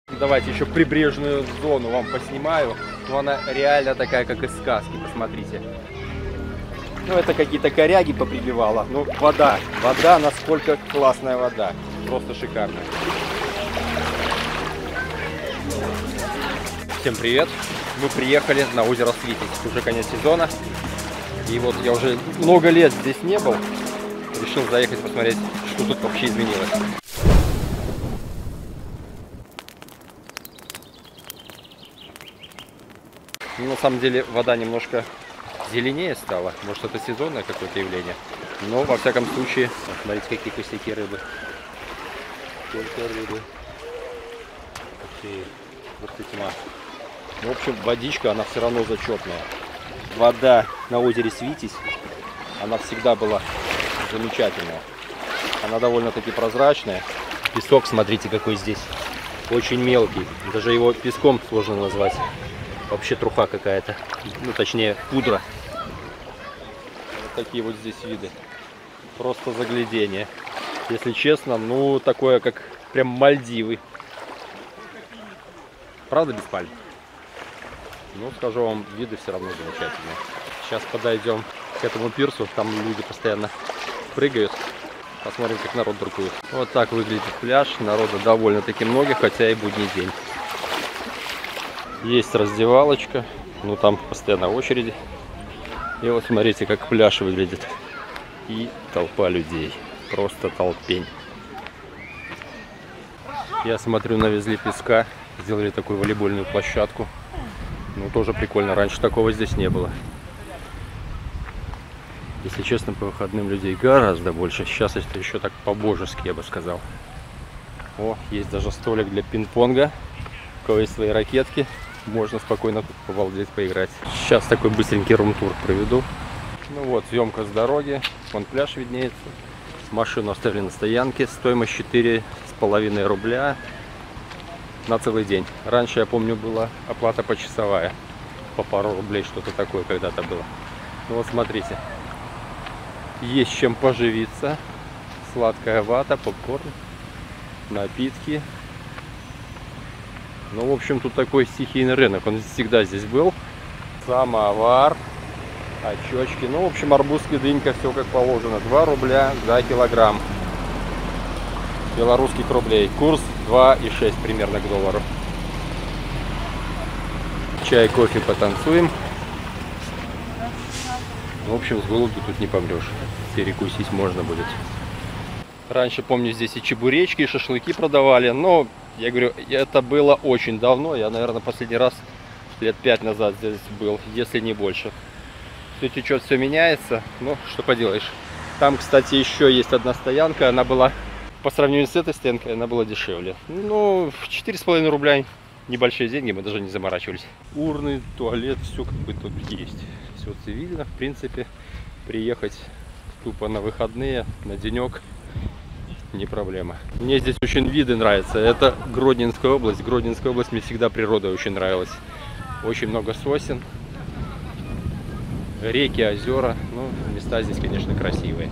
Давайте еще прибрежную зону вам поснимаю. Но она реально такая, как из сказки, посмотрите. Ну, это какие-то коряги поприбивала. Ну, вода, насколько классная вода. Просто шикарная. Всем привет! Мы приехали на озеро Свитязь. Уже конец сезона. И вот я уже много лет здесь не был. Решил заехать посмотреть, что тут вообще изменилось. Ну, на самом деле вода немножко зеленее стала. Может, это сезонное какое-то явление. Но, во всяком случае, смотрите, какие косяки рыбы. Сколько рыбы. Вот тьма. В общем, водичка, она все равно зачетная. Вода на озере Свитязь, она всегда была замечательная. Она довольно-таки прозрачная. Песок, смотрите, какой здесь. Очень мелкий. Даже его песком сложно назвать. Вообще труха какая-то. Ну, точнее, пудра. Вот такие вот здесь виды. Просто заглядение. Если честно, ну, такое, как прям Мальдивы. Правда, без пальм? Ну, скажу вам, виды все равно замечательные. Сейчас подойдем к этому пирсу. Там люди постоянно прыгают. Посмотрим, как народ друкует. Вот так выглядит пляж. Народа довольно-таки много, хотя и будний день. Есть раздевалочка. Ну, там постоянно очереди. И вот смотрите, как пляж выглядит. И толпа людей. Просто толпень. Я смотрю, навезли песка. Сделали такую волейбольную площадку. Ну, тоже прикольно. Раньше такого здесь не было. Если честно, по выходным людей гораздо больше. Сейчас это еще так по-божески, я бы сказал. О, есть даже столик для пинг-понга. У кого есть свои ракетки, можно спокойно тут побалдеть, поиграть. Сейчас такой быстренький рум-тур проведу. Ну вот, съемка с дороги. Вон пляж виднеется. Машину оставили на стоянке. Стоимость 4,5 рубля. На целый день. Раньше, я помню, была оплата почасовая. По пару рублей, что-то такое когда-то было. Ну вот смотрите. Есть чем поживиться. Сладкая вата, попкорн, напитки. Ну, в общем, тут такой стихийный рынок. Он всегда здесь был. Самовар, очечки. Ну, в общем, арбузская дынька, все как положено. 2 рубля за килограмм. Белорусских рублей. Курс 2,6 примерно к доллару. Чай, кофе, потанцуем. В общем, с голоду тут не помрешь. Перекусить можно будет. Раньше, помню, здесь и чебуречки, и шашлыки продавали. Но, я говорю, это было очень давно. Я, наверное, последний раз лет 5 назад здесь был, если не больше. Все течет, все меняется. Ну, что поделаешь. Там, кстати, еще есть одна стоянка. Она была... По сравнению с этой стоянкой она была дешевле. Ну, в 4,5 рубля небольшие деньги, мы даже не заморачивались. Урны, туалет, все как бы тут есть. Все цивильно, в принципе. Приехать тупо на выходные, на денек, не проблема. Мне здесь очень виды нравятся. Это Гродненская область. Гродненская область, мне всегда природа очень нравилась. Очень много сосен, реки, озера. Ну, места здесь, конечно, красивые.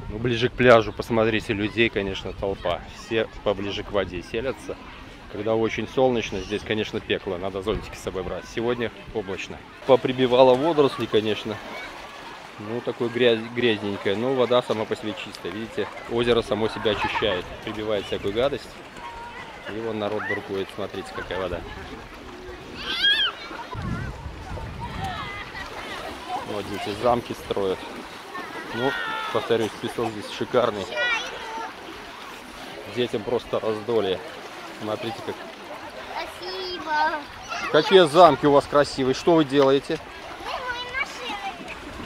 Ну, ближе к пляжу, посмотрите, людей, конечно, толпа. Все поближе к воде селятся. Когда очень солнечно, здесь, конечно, пекло. Надо зонтики с собой брать. Сегодня облачно. Поприбивало водоросли, конечно. Ну, такое грязненькое. Но вода сама по себе чистая. Видите, озеро само себя очищает. Прибивает всякую гадость. И вон народ буркует. Смотрите, какая вода. Вот здесь замки строят. Ну, повторюсь, песок здесь шикарный. Детям просто раздолье. Смотрите, как... Спасибо. Какие замки у вас красивые. Что вы делаете?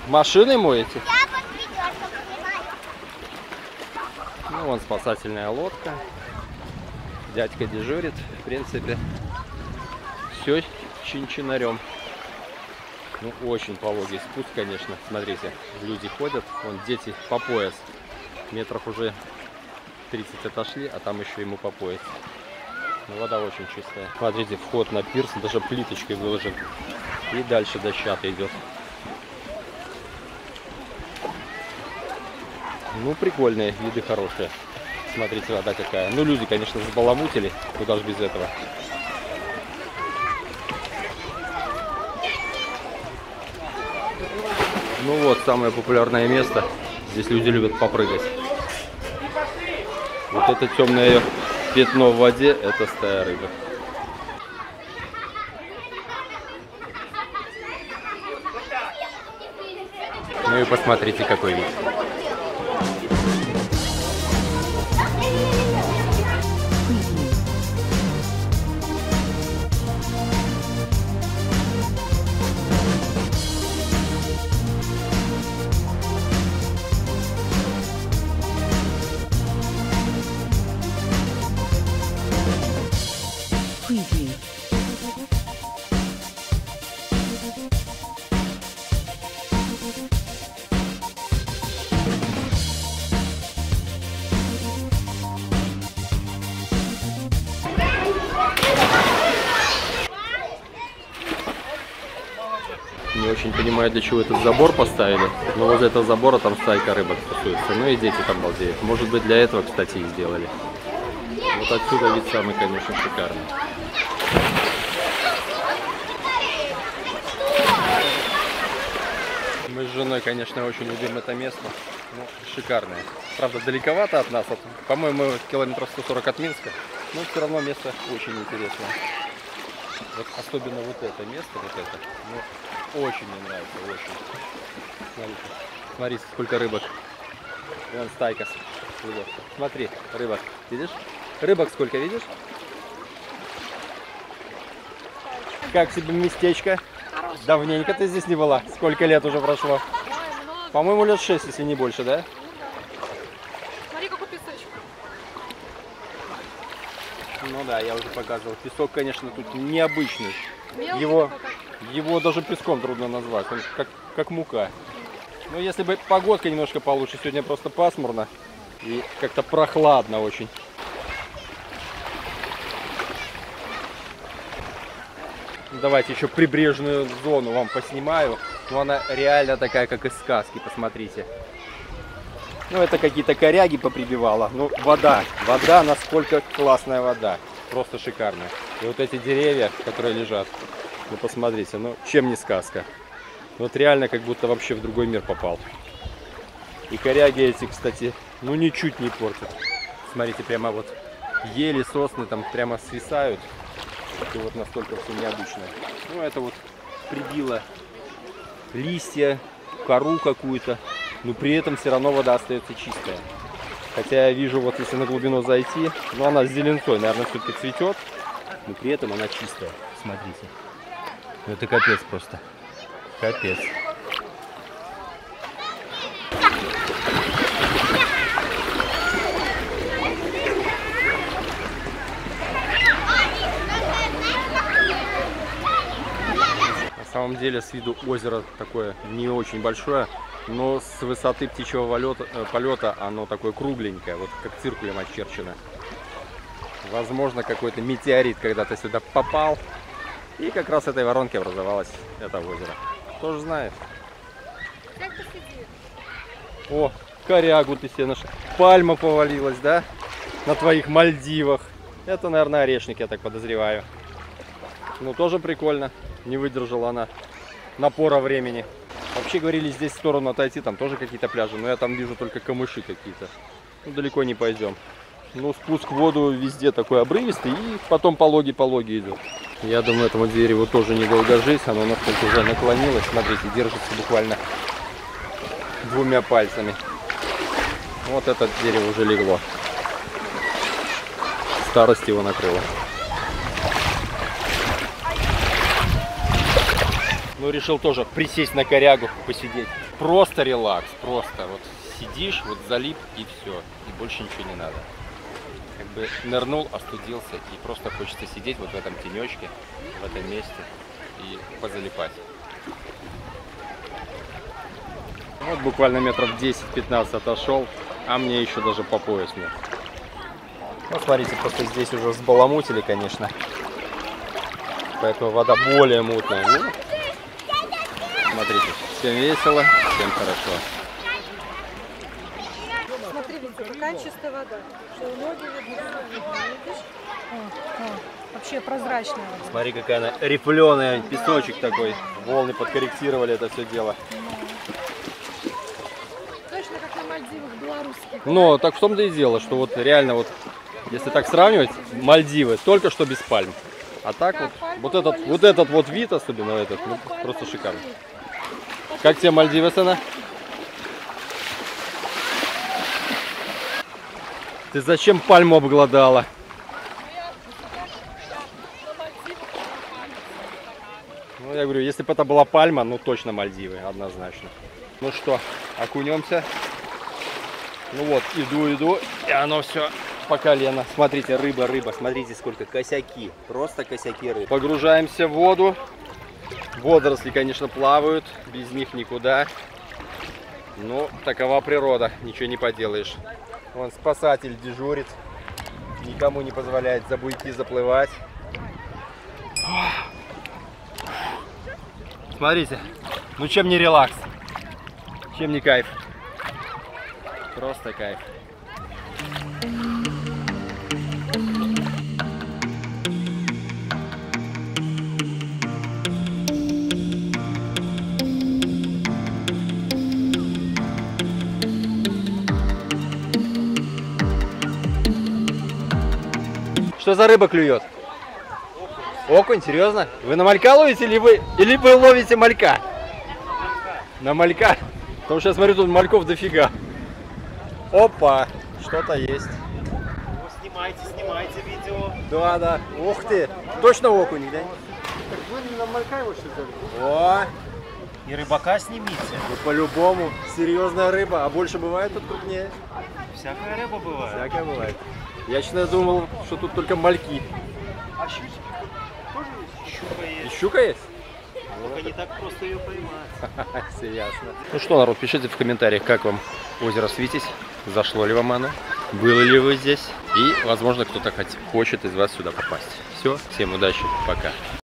Машины моете? Ну, вон спасательная лодка. Дядька дежурит. В принципе, все чин-чинарем. Ну, очень пологий спуск, конечно. Смотрите, люди ходят. Вон дети по пояс. Метров уже 30 отошли, а там еще ему по пояс. Но вода очень чистая. Смотрите, вход на пирс даже плиточкой выложен. И дальше дощатый идет. Ну, прикольные, виды хорошие. Посмотрите, вода какая. Ну, люди, конечно, взбаламутили. Куда же без этого. Ну вот, самое популярное место. Здесь люди любят попрыгать. Вот это темное пятно в воде, это стая рыбы. Ну и посмотрите, какой вид. Preview. Не очень понимаю, для чего этот забор поставили. Но возле этого забора там стайка рыбок тусуется. Ну и дети там балдеют. Может быть, для этого, кстати, и сделали. Вот отсюда вид самый, конечно, шикарный. Мы с женой, конечно, очень любим это место. Ну, шикарное. Правда, далековато от нас. По-моему, километров 140 от Минска. Но все равно место очень интересное. Вот особенно вот это место, вот это. Ну, очень мне нравится, очень. Смотрите, смотрите, сколько рыбок. Вон стайка. Смотри, рыбок. Видишь? Рыбок сколько, видишь? Как себе местечко? Давненько ты здесь не была. Сколько лет уже прошло? По-моему, лет 6, если не больше, да? Смотри, какой песочек. Ну да, я уже показывал. Песок, конечно, тут необычный. Мелкий Его, такой, его даже песком трудно назвать. Он как мука. Но если бы погодка немножко получше, сегодня просто пасмурно и как-то прохладно очень. Давайте еще прибрежную зону вам поснимаю. Но она реально такая, как из сказки, посмотрите. Ну, это какие-то коряги поприбивала. Ну, вода, насколько классная вода. Просто шикарная. И вот эти деревья, которые лежат, ну, посмотрите, ну, чем не сказка. Вот реально, как будто вообще в другой мир попал. И коряги эти, кстати, ну, ничуть не портят. Смотрите, прямо вот ели, сосны там прямо свисают. И вот настолько все необычное. Ну, это вот прибило листья, кору какую-то. Но при этом все равно вода остается чистая. Хотя я вижу, вот если на глубину зайти, ну, она с зеленцой, наверное, все-таки цветет. Но при этом она чистая. Смотрите. Ну, это капец просто. Капец. На самом деле с виду озеро такое не очень большое, но с высоты птичьего полета оно такое кругленькое, вот как циркулем очерчено. Возможно, какой-то метеорит когда-то сюда попал, и как раз этой воронке образовалось это озеро. Кто же знает. О, корягу ты себе нашел. Пальма повалилась, да? На твоих Мальдивах. Это, наверное, орешник, я так подозреваю. Ну, тоже прикольно. Не выдержала она напора времени. Вообще говорили, здесь в сторону отойти, там тоже какие-то пляжи, но я там вижу только камыши какие-то. Ну, далеко не пойдем. Ну, спуск в воду везде такой обрывистый, и потом пологи идет. Я думаю, этому дереву тоже недолго жить, оно настолько уже наклонилось. Смотрите, держится буквально двумя пальцами. Вот это дерево уже легло. Старость его накрыла. Ну, решил тоже присесть на корягу, посидеть. Просто релакс, просто вот сидишь, вот залип и все, и больше ничего не надо. Как бы нырнул, остудился, и просто хочется сидеть вот в этом тенечке, в этом месте и позалипать. Вот буквально метров 10-15 отошел, а мне еще даже по пояс нет. Ну, смотрите, просто здесь уже взбаламутили, конечно. Поэтому вода более мутная. Ну, смотрите, всем весело, всем хорошо. Смотри, Витя, Такая чистая вода. Что ноги видно, видишь? Вообще прозрачная вода. Смотри, какая она рифленая, песочек такой. Волны подкорректировали это все дело. Точно как на Мальдивах белорусских. Но так в том-то и дело, что вот реально вот, если так сравнивать, Мальдивы только что без пальм. А так вот этот вот вид, особенно этот, ну, просто шикарный. Как тебе Мальдивы, Сана? Ты зачем пальму обглодала? Ну, я говорю, если бы это была пальма, ну точно Мальдивы, однозначно. Ну что, окунемся. Ну вот, иду, и оно все по колено. Смотрите, рыба, смотрите, сколько косяки, просто косяки рыбы. Погружаемся в воду. Водоросли, конечно, плавают, без них никуда. Но такова природа, ничего не поделаешь. Вон спасатель дежурит, никому не позволяет за буйки заплывать. Смотрите, ну чем не релакс, чем не кайф. Просто кайф. Что за рыба клюет? Окунь, серьезно? Вы на малька ловите или вы ловите малька? На малька? Потому что я смотрю, тут мальков дофига. Опа, что-то есть. Снимайте видео. Да. Ух ты, точно окунь, да? Так вы на малька его что ли? О, И рыбака снимите. ну по-любому, серьезная рыба. А больше бывает тут крупнее? Всякая рыба бывает. Всякое бывает. Я, честно, думал, что тут только мальки. А щучки тоже есть? Щука И есть. щука есть? Только не так просто ее поймать. Все ясно. Ну что, народ, пишите в комментариях, как вам озеро Свитязь, зашло ли вам оно, были ли вы здесь, и, возможно, кто-то хочет из вас сюда попасть. Все, всем удачи, пока.